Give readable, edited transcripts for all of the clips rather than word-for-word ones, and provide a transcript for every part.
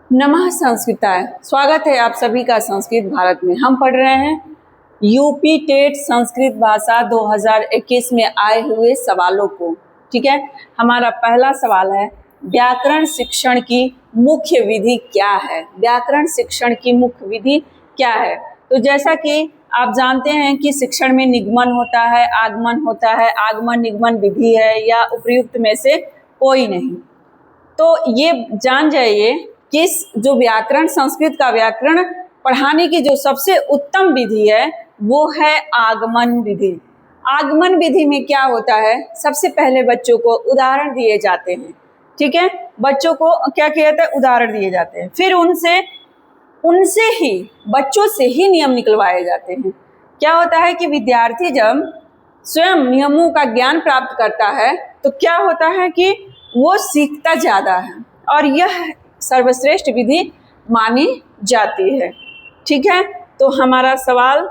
नमः संस्कृताय। स्वागत है आप सभी का संस्कृत भारत में। हम पढ़ रहे हैं यूपी टेट संस्कृत भाषा 2021 में आए हुए सवालों को। ठीक है, हमारा पहला सवाल है, व्याकरण शिक्षण की मुख्य विधि क्या है? व्याकरण शिक्षण की मुख्य विधि क्या है? तो जैसा कि आप जानते हैं कि शिक्षण में निगमन होता है, आगमन होता है, आगमन निगमन विधि है या उपयुक्त में से कोई नहीं। तो ये जान जाइए कि जो व्याकरण, संस्कृत का व्याकरण पढ़ाने की जो सबसे उत्तम विधि है वो है आगमन विधि। आगमन विधि में क्या होता है, सबसे पहले बच्चों को उदाहरण दिए जाते हैं। ठीक है, बच्चों को क्या किया जाता है, उदाहरण दिए जाते हैं, फिर बच्चों से ही नियम निकलवाए जाते हैं। क्या होता है कि विद्यार्थी जब स्वयं नियमों का ज्ञान प्राप्त करता है तो क्या होता है कि वो सीखता ज़्यादा है और यह सर्वश्रेष्ठ विधि मानी जाती है। ठीक है, तो हमारा सवाल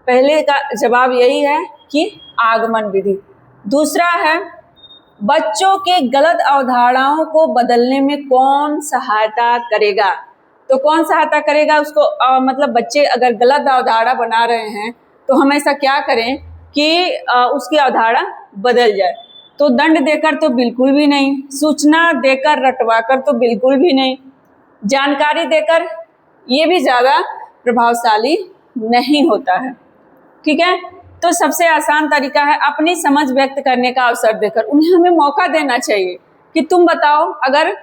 पहले का जवाब यही है कि आगमन विधि। दूसरा है, बच्चों के गलत अवधारणाओं को बदलने में कौन सहायता करेगा? तो कौन सहायता करेगा उसको, मतलब बच्चे अगर गलत अवधारणा बना रहे हैं तो हमेशा क्या करें कि उसकी अवधारणा बदल जाए। तो दंड देकर तो बिल्कुल भी नहीं, सूचना देकर रटवाकर तो बिल्कुल भी नहीं, जानकारी देकर ये भी ज़्यादा प्रभावशाली नहीं होता है। ठीक है, तो सबसे आसान तरीका है अपनी समझ व्यक्त करने का अवसर देकर। उन्हें हमें मौका देना चाहिए कि तुम बताओ, अगर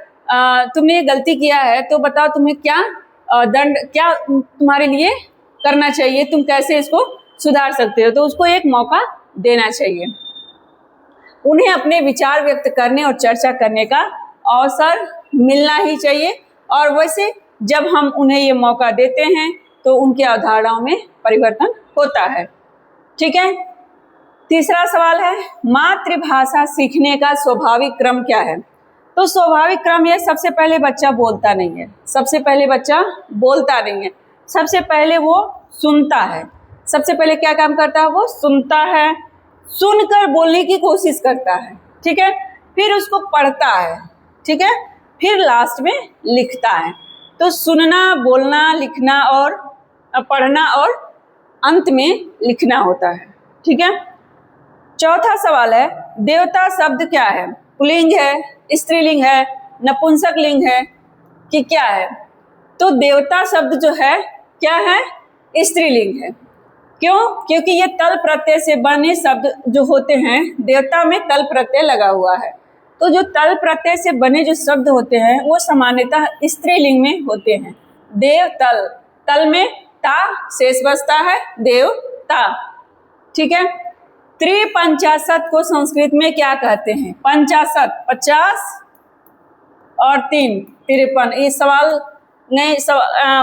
तुमने ये गलती किया है तो बताओ तुम्हें क्या दंड, क्या तुम्हारे लिए करना चाहिए, तुम कैसे इसको सुधार सकते हो। तो उसको एक मौका देना चाहिए। उन्हें अपने विचार व्यक्त करने और चर्चा करने का अवसर मिलना ही चाहिए, और वैसे जब हम उन्हें ये मौका देते हैं तो उनकी अवधारणाओं में परिवर्तन होता है। ठीक है, तीसरा सवाल है, मातृभाषा सीखने का स्वाभाविक क्रम क्या है? तो स्वाभाविक क्रम यह, सबसे पहले बच्चा बोलता नहीं है, सबसे पहले वो सुनता है। सबसे पहले क्या काम करता है, वो सुनता है, सुनकर बोलने की कोशिश करता है। ठीक है, फिर उसको पढ़ता है। ठीक है, फिर लास्ट में लिखता है। तो सुनना, बोलना, लिखना और पढ़ना और अंत में लिखना होता है। ठीक है, चौथा सवाल है, देवता शब्द क्या है? पुल्लिंग है, स्त्रीलिंग है, नपुंसक लिंग है कि क्या है? तो देवता शब्द जो है क्या है, स्त्रीलिंग है। क्यों? क्योंकि ये तल प्रत्यय से बने शब्द जो होते हैं, देवता में तल प्रत्यय लगा हुआ है, तो जो तल प्रत्यय से बने जो शब्द होते हैं वो सामान्यतः स्त्रीलिंग में होते हैं। देव तल, तल में ता शेष बचता है, देवता। ठीक है, त्रिपंचाशत को संस्कृत में क्या कहते हैं? पंचाशत 50 और 3 53। ये सवाल ने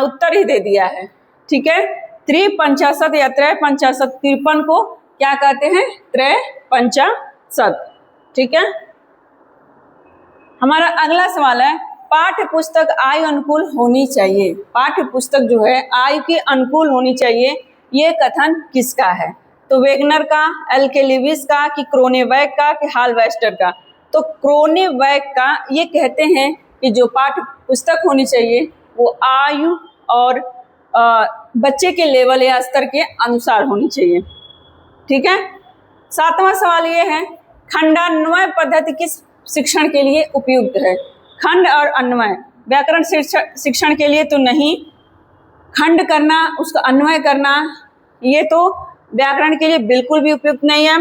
उत्तर ही दे दिया है। ठीक है, त्रिपंचाशत या त्रैपंचाशत, 53 को क्या कहते हैं? त्रैपंचाशत। ठीक है, हमारा अगला सवाल है, पाठ्य पुस्तक आयु अनुकूल होनी चाहिए। पाठ्य पुस्तक जो है आयु के अनुकूल होनी चाहिए, ये कथन किसका है? तो वेगनर का, एल के लिविस का, कि क्रोनेबेक का, कि हालवेस्टर का? तो क्रोनेबेक का ये कहते हैं कि जो पाठ्य पुस्तक होनी चाहिए वो आयु और बच्चे के लेवल या स्तर के अनुसार होनी चाहिए। ठीक है, सातवां सवाल ये है, खंडान्वय पद्धति किस शिक्षण के लिए उपयुक्त है? खंड और अन्वय व्याकरण शिक्षण के लिए तो नहीं, खंड करना, उसका अन्वय करना, ये तो व्याकरण के लिए बिल्कुल भी उपयुक्त नहीं है,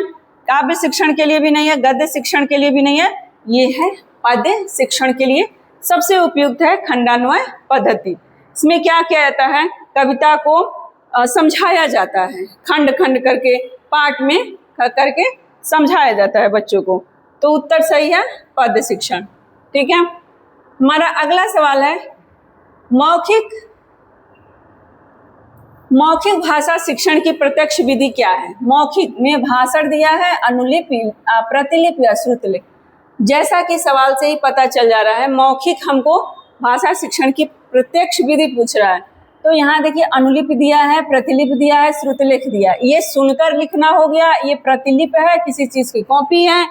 काव्य शिक्षण के लिए भी नहीं है, गद्य शिक्षण के लिए भी नहीं है, ये है पद्य शिक्षण के लिए सबसे उपयुक्त है खंडान्वय पद्धति। इसमें क्या किया जाता है, कविता को समझाया जाता है, खंड खंड करके, पाठ में करके समझाया जाता है बच्चों को। तो उत्तर सही है पद्य शिक्षण। ठीक है, हमारा अगला सवाल है, मौखिक भाषा शिक्षण की प्रत्यक्ष विधि क्या है? मौखिक में भाषण दिया है, अनुलिपि, प्रतिलिपि या श्रुतलिपि। जैसा कि सवाल से ही पता चल जा रहा है, मौखिक हमको भाषा शिक्षण की प्रत्यक्ष विधि पूछ रहा है। तो यहाँ देखिए, अनुलिपि दिया है, प्रतिलिपि दिया है, श्रुतलेख दिया है। ये सुनकर लिखना हो गया, ये प्रतिलिपि है, किसी चीज की कॉपी है,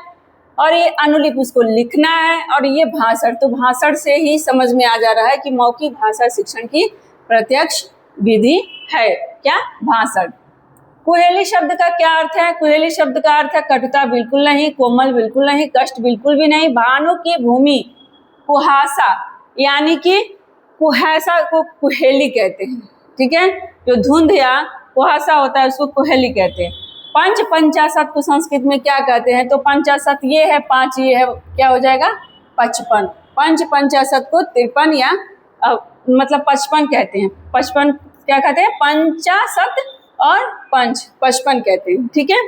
और ये अनुलिपि उसको लिखना है, और ये भाषण, तो भाषण से ही समझ में आ जा रहा है कि मौखिक भाषा शिक्षण की प्रत्यक्ष विधि है। क्या? भाषण। कुहेली शब्द का क्या अर्थ है? कुहेली शब्द का अर्थ है कटुता बिल्कुल नहीं, कोमल बिल्कुल नहीं, कष्ट बिल्कुल भी नहीं, भानु की भूमि, कुहासा, यानी कि कुहासा को कुहेली कहते हैं। ठीक है, जो धुंध या कुहासा होता है उसको कुहेली कहते हैं। पंच पंचाशत को संस्कृत में क्या कहते हैं? तो पंचाशत ये है, 5 ये है, क्या हो जाएगा? 55। पंच पंचाशत को 53 या मतलब 55 कहते हैं। 55 क्या कहते हैं? पंचाशत और पंच 55 कहते हैं। ठीक है,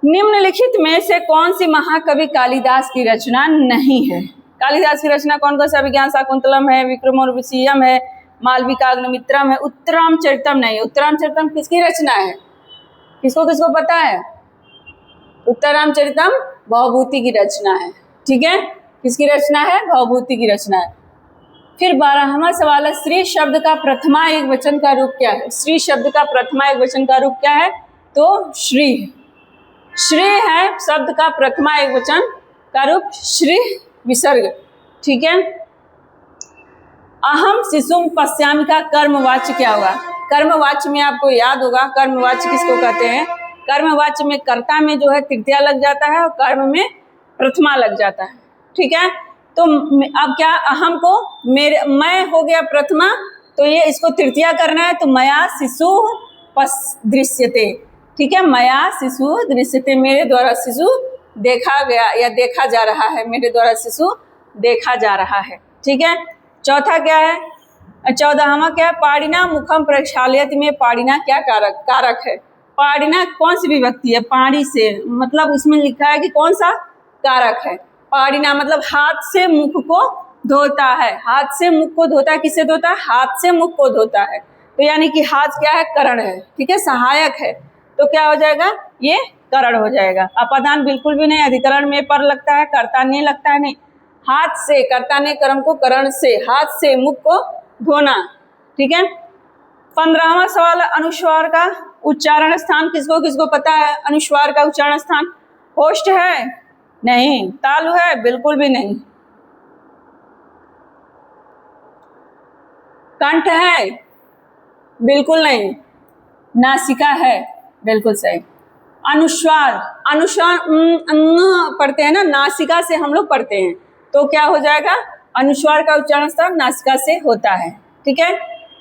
निम्नलिखित में से कौन सी महाकवि कालिदास की रचना नहीं है? कालिदास की रचना कौन कौन सा? अभिज्ञान शाकुंतलम है, विक्रमोर्वशीयम है, मालविकाग्निमित्रम है, उत्तरामचरितम नहीं। उत्तरामचरितम किसकी रचना है? किसको किसको पता है? उत्तरामचरितम भवभूति की रचना है। ठीक है, किसकी रचना है? भवभूति की रचना है। फिर 12वां सवाल है, श्री शब्द का प्रथमा एक वचन का रूप क्या है? श्री शब्द का प्रथमा एक वचन का रूप क्या है? तो श्री। श्री है शब्द का प्रथमा एक वचन का रूप, श्री विसर्ग। ठीक है, अहम शिशुम पश्यामि का कर्मवाच्य क्या होगा? कर्मवाच्य में आपको याद होगा, कर्मवाच्य किसको कहते हैं? कर्मवाच्य में कर्ता में जो है तृतीया लग जाता है और कर्म में प्रथमा लग जाता है। ठीक है, तो अब क्या, अहम को मेरे, मैं हो गया प्रथमा, तो ये इसको तृतीया करना है, तो मया शिशु दृश्यते। ठीक है, मया शिशु दृश्यते, मेरे द्वारा शिशु देखा गया या देखा जा रहा है, मेरे द्वारा शिशु देखा जा रहा है। ठीक है, चौथा क्या है? 14वां क्या है? पाड़िना मुखम प्रक्षालयति में पाड़िना क्या कारक है? पाड़िना कौन सी विभक्ति है? पाड़ी से, मतलब इसमें लिखा है कि कौन सा कारक है? पाड़िना मतलब हाथ से मुख को धोता है। हाथ से मुख को धोता है, किससे धोता है? हाथ से मुख को धोता है। तो यानी कि हाथ क्या है? करण है। ठीक है, सहायक है, तो क्या हो जाएगा? ये करण हो जाएगा। अपादान बिल्कुल भी नहीं, अधिकरण में पर लगता है, कर्ता नहीं लगता है, नहीं। हाथ से, कर्ता ने कर्म को करण से, हाथ से मुख को धोना। ठीक है, 15वां सवाल, अनुस्वार का उच्चारण स्थान किसको किसको पता है? अनुस्वार का उच्चारण स्थान होष्ठ है? नहीं। तालु है? बिल्कुल भी नहीं। कंठ है? बिल्कुल नहीं। नासिका है? बिल्कुल सही। अनुस्वार, अनुस्वार पढ़ते हैं ना, नासिका से हम लोग पढ़ते हैं, तो क्या हो जाएगा? अनुस्वार का उच्चारण स्थान नासिका से होता है। ठीक है,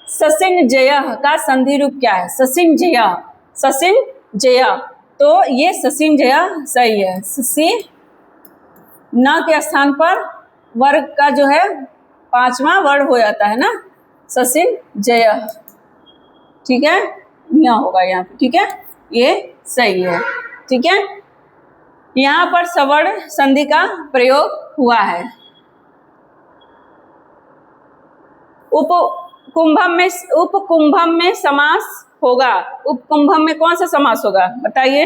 ससिन जय का संधि रूप क्या है? ससिन जय, ससिन जय, तो ये ससिन जय सही है। ससी न के स्थान पर वर्ग का जो है 5वां वर्ण हो जाता है ना, ससिन जय। ठीक है, यहाँ होगा यहाँ पे। ठीक है, ये सही है। ठीक है, यहाँ पर सवर्ण संधि का प्रयोग हुआ है। उपकुंभम में समास होगा। उपकुंभम में कौन सा समास होगा? बताइए।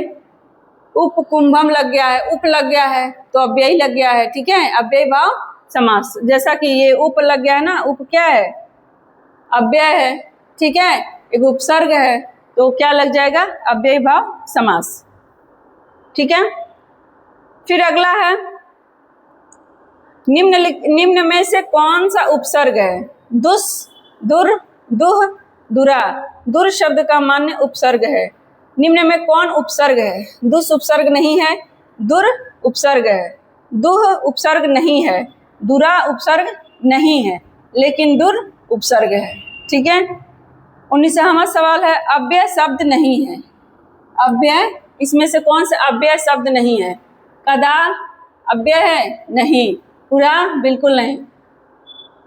उपकुंभम लग गया है, उप लग गया है, तो अव्ययी लग गया है। ठीक है, अव्ययी भाव समास, जैसा कि ये उप लग गया है ना, उप क्या है? अव्यय है। ठीक है, एक उपसर्ग है, तो क्या लग जाएगा? अव्ययी भाव समास। ठीक है, फिर अगला है, निम्न में से कौन सा उपसर्ग है? दुस, दुर, दुह, दुरा। दुर शब्द का मान्य उपसर्ग है। निम्न में कौन उपसर्ग है? दुस उपसर्ग नहीं है, दुर उपसर्ग है, दुह उपसर्ग नहीं है, दुरा उपसर्ग नहीं है, लेकिन दुर उपसर्ग है। ठीक है, 19वां सवाल है, अव्यय शब्द नहीं है। अव्यय, इसमें से कौन सा अव्यय शब्द नहीं है? कदा अव्यय है? नहीं। पुरा बिल्कुल नहीं।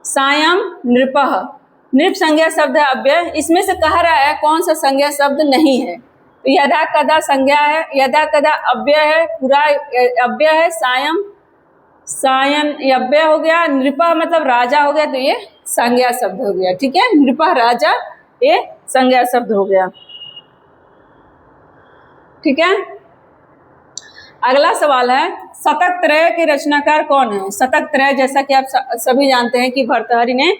सायं, नृपः, नृप संज्ञा शब्द है अव्यय। इसमें से कह रहा है कौन सा संज्ञा शब्द नहीं है? तो यदा कदा संज्ञा है, यदा कदा अव्यय है, पुरा अव्यय है, सायं, सायन अव्यय हो गया, नृपः मतलब राजा हो गया, तो ये संज्ञा शब्द हो गया। ठीक है, नृपः राजा, ये संज्ञा शब्द हो गया। ठीक है, अगला सवाल है, शतक त्रय के रचनाकार कौन है? शतक त्रय जैसा कि आप सभी जानते हैं कि भर्तृहरि ने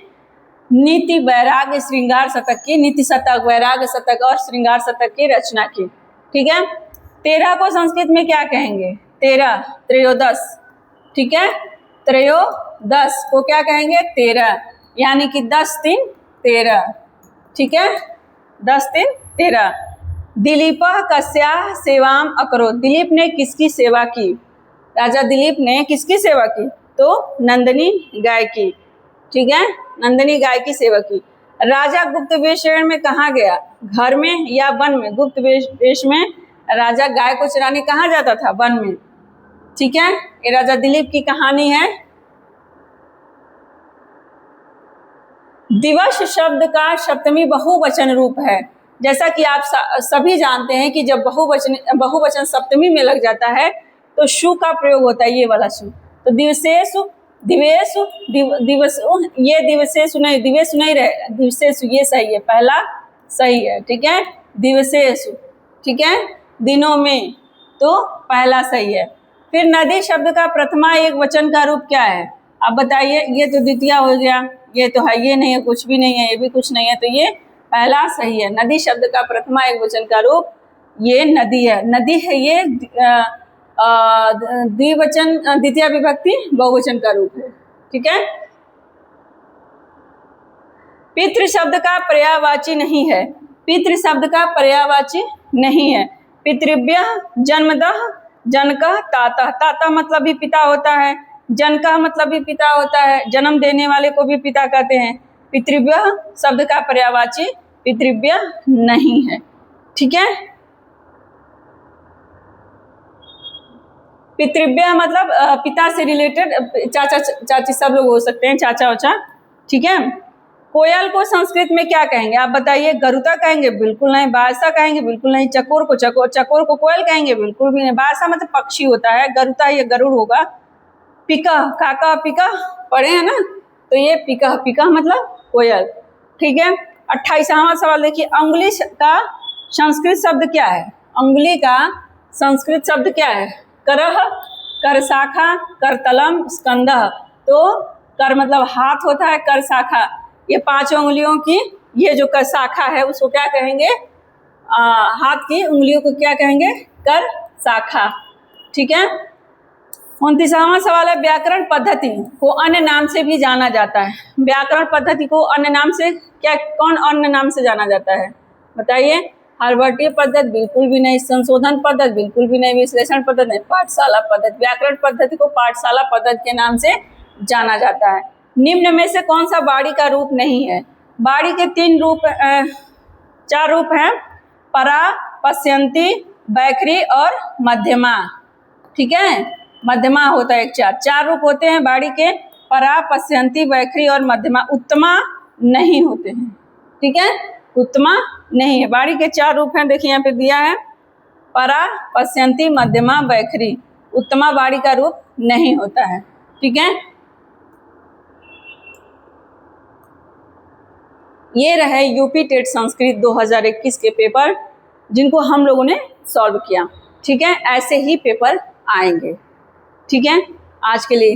नीति, वैराग्य, श्रृंगार शतक की, नीति शतक, वैराग्य शतक और श्रृंगार शतक की रचना की। ठीक है, 13 को संस्कृत में क्या कहेंगे? 13, त्रयोदश, ठीक है। त्रयोदश को क्या कहेंगे? 13, यानी कि 10 3 13, ठीक है। 10 3 13। दिलीपः कस्याः सेवाम् अकरोत्, दिलीप ने किसकी सेवा की? राजा दिलीप ने किसकी सेवा की? तो नंदिनी गाय की, ठीक है, नंदिनी गाय की सेवा की। राजा गुप्त वेश में कहाँ गया? घर में या वन में? गुप्त वेश में राजा गाय को चराने कहाँ जाता था? वन में, ठीक है। ये राजा दिलीप की कहानी है। दिवस शब्द का सप्तमी बहुवचन रूप है। जैसा कि आप सभी जानते हैं कि जब बहुवचन सप्तमी में लग जाता है तो शु का प्रयोग होता है, ये वाला शु। तो दिवसेषु, दिवेशु, दिवसु, ये दिवसेषु नहीं, दिवेशु नहीं रहे, दिवसेषु ये सही है, पहला सही है, ठीक है। दिवसेषु, ठीक है, दिनों में, तो पहला सही है। फिर नदी शब्द का प्रथमा एक वचन का रूप क्या है? अब बताइए। ये तो द्वितीय हो गया, ये तो है, ये नहीं है, कुछ भी नहीं है, ये भी कुछ नहीं है, तो ये पहला सही है। नदी शब्द का प्रथमा एक वचन का रूप ये नदी है। नदी है ये द्विवचन, द्वितीय विभक्ति बहुवचन का रूप है, ठीक है। पितृ शब्द का पर्यायवाची नहीं है। पितृ शब्द का पर्यायवाची नहीं है। पितृभ्यः जन्मतः, जनकः तातः, तातः मतलब भी पिता होता है, जनकः मतलब भी पिता होता है, जन्म देने वाले को भी पिता कहते हैं। पितृभ्यः शब्द का पर्यायवाची पितृभ्यः नहीं है, ठीक है। पितृभ्यः मतलब पिता से रिलेटेड, चाचा चाची सब लोग हो सकते हैं, चाचा वाचा, ठीक है। कोयल को संस्कृत में क्या कहेंगे? आप बताइए। गरुता कहेंगे? बिल्कुल नहीं। बारसा कहेंगे? बिल्कुल नहीं। चकोर को चकोर को कोयल कहेंगे? बिल्कुल भी नहीं। बारसा मतलब पक्षी होता है, गरुता ये गरुड़ होगा। पिका, काका पिका पढ़े हैं ना, तो ये पिका, पिका मतलब कोयल, ठीक है। 28वां सवाल देखिए। अंगुली का संस्कृत शब्द क्या है? अंगुली का संस्कृत शब्द क्या है? करह, कर शाखा, करतलम, स्कंदः। तो कर मतलब हाथ होता है, कर शाखा ये 5 उंगलियों की ये जो कर शाखा है उसको क्या कहेंगे? हाथ की उंगलियों को क्या कहेंगे? कर शाखा, ठीक है। 29वां सवाल है। व्याकरण पद्धति को अन्य नाम से भी जाना जाता है। व्याकरण पद्धति को अन्य नाम से क्या, कौन अन्य नाम से जाना जाता है? बताइए। हर्बटीय पद्धति? बिल्कुल भी नहीं। संशोधन पद्धति? बिल्कुल भी नहीं। विश्लेषण पद्धति? नहीं। पाठशाला पद्धति। व्याकरण पद्धति को पाठशाला पद्धति के नाम से जाना जाता है। निम्न में से कौन सा बाड़ी का रूप नहीं है? बाड़ी के 4 रूप हैं, परा, पश्यंती, बैखरी और मध्यमा, ठीक है। मध्यमा होता है 4 रूप होते हैं बाड़ी के, परा, पश्यंती, बैखरी और मध्यमा। उत्तमा नहीं होते हैं, ठीक है, उत्तमा नहीं है। बाड़ी के 4 रूप हैं, देखिए यहाँ पे दिया है, परा, पश्यंती, मध्यमा, बैखरी। उत्तमा बाड़ी का रूप नहीं होता है, ठीक है। ये रहे यूपी टेट संस्कृत 2021 के पेपर जिनको हम लोगों ने सॉल्व किया, ठीक है। ऐसे ही पेपर आएंगे, ठीक है। आज के लिए